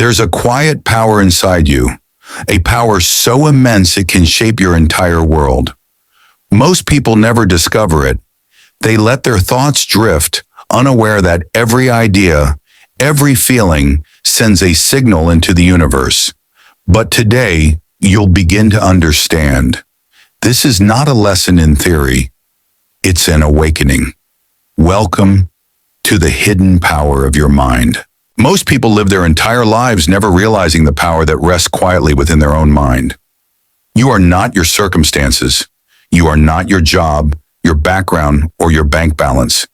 There's a quiet power inside you, a power so immense it can shape your entire world. Most people never discover it. They let their thoughts drift, unaware that every idea, every feeling sends a signal into the universe. But today, you'll begin to understand. This is not a lesson in theory. It's an awakening. Welcome to the hidden power of your mind. Most people live their entire lives never realizing the power that rests quietly within their own mind. You are not your circumstances. You are not your job, your background, or your bank balance.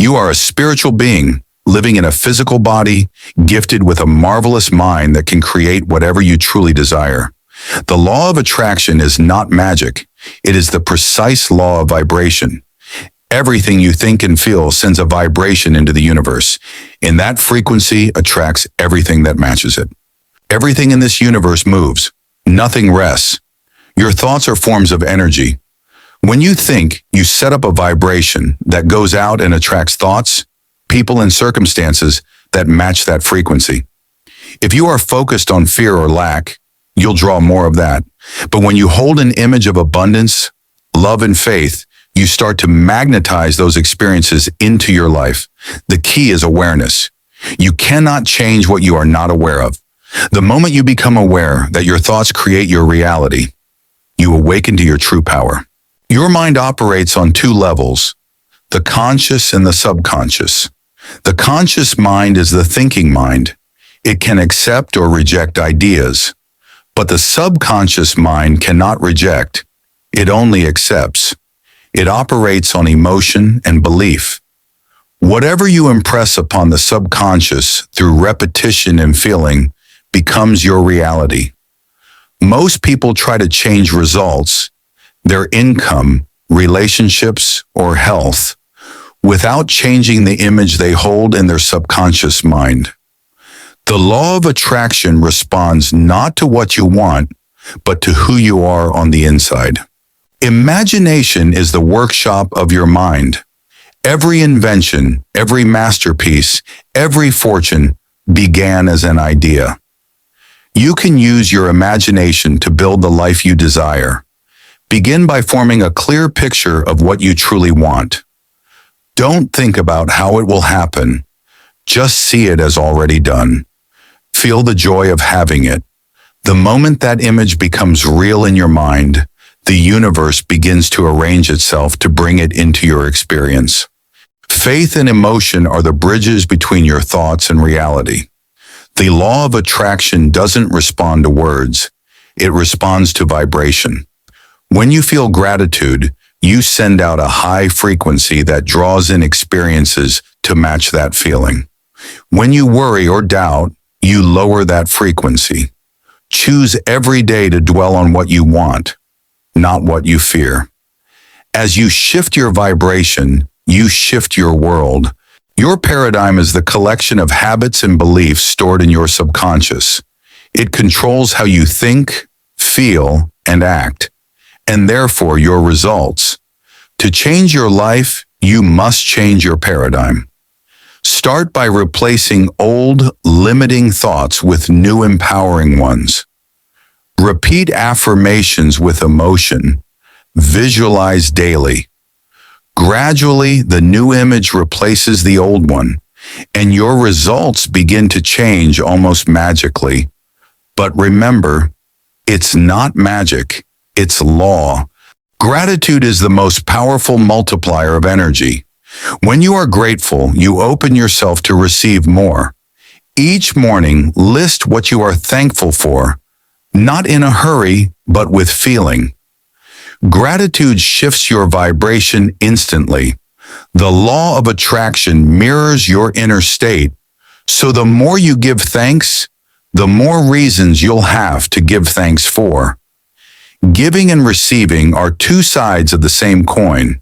You are a spiritual being living in a physical body, gifted with a marvelous mind that can create whatever you truly desire. The law of attraction is not magic. It is the precise law of vibration. Everything you think and feel sends a vibration into the universe, and that frequency attracts everything that matches it. Everything in this universe moves. Nothing rests. Your thoughts are forms of energy. When you think, you set up a vibration that goes out and attracts thoughts, people, and circumstances that match that frequency. If you are focused on fear or lack, you'll draw more of that. But when you hold an image of abundance, love, and faith, you start to magnetize those experiences into your life. The key is awareness. You cannot change what you are not aware of. The moment you become aware that your thoughts create your reality, you awaken to your true power. Your mind operates on two levels, the conscious and the subconscious. The conscious mind is the thinking mind. It can accept or reject ideas. But the subconscious mind cannot reject. It only accepts. It operates on emotion and belief. Whatever you impress upon the subconscious through repetition and feeling becomes your reality. Most people try to change results, their income, relationships, or health, without changing the image they hold in their subconscious mind. The law of attraction responds not to what you want, but to who you are on the inside. Imagination is the workshop of your mind. Every invention, every masterpiece, every fortune began as an idea. You can use your imagination to build the life you desire. Begin by forming a clear picture of what you truly want. Don't think about how it will happen. Just see it as already done. Feel the joy of having it. The moment that image becomes real in your mind, the universe begins to arrange itself to bring it into your experience. Faith and emotion are the bridges between your thoughts and reality. The law of attraction doesn't respond to words. It responds to vibration. When you feel gratitude, you send out a high frequency that draws in experiences to match that feeling. When you worry or doubt, you lower that frequency. Choose every day to dwell on what you want, not what you fear. As you shift your vibration, you shift your world. Your paradigm is the collection of habits and beliefs stored in your subconscious. It controls how you think, feel, and act, and therefore your results. To change your life, you must change your paradigm. Start by replacing old, limiting thoughts with new, empowering ones. Repeat affirmations with emotion. Visualize daily. Gradually, the new image replaces the old one, and your results begin to change almost magically. But remember, it's not magic, it's law. Gratitude is the most powerful multiplier of energy. When you are grateful, you open yourself to receive more. Each morning, list what you are thankful for, not in a hurry, but with feeling. Gratitude shifts your vibration instantly. The law of attraction mirrors your inner state, so the more you give thanks, the more reasons you'll have to give thanks for. Giving and receiving are two sides of the same coin.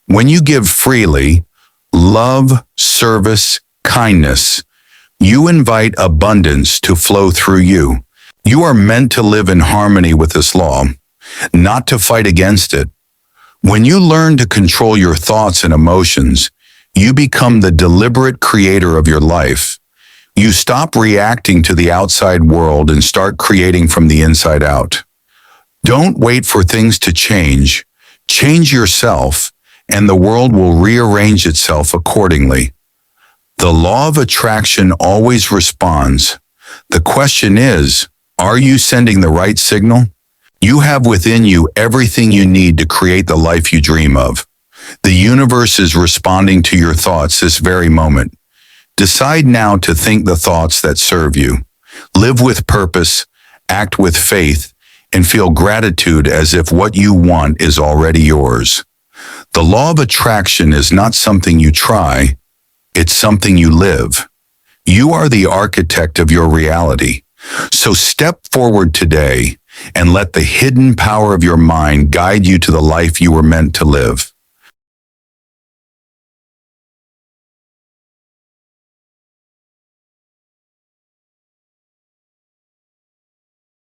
When you give freely, love, service, kindness, you invite abundance to flow through you. You are meant to live in harmony with this law, not to fight against it. When you learn to control your thoughts and emotions, you become the deliberate creator of your life. You stop reacting to the outside world and start creating from the inside out. Don't wait for things to change. Change yourself, and the world will rearrange itself accordingly. The law of attraction always responds. The question is, are you sending the right signal? You have within you everything you need to create the life you dream of. The universe is responding to your thoughts this very moment. Decide now to think the thoughts that serve you. Live with purpose, act with faith, and feel gratitude as if what you want is already yours. The law of attraction is not something you try, it's something you live. You are the architect of your reality. So step forward today and let the hidden power of your mind guide you to the life you were meant to live.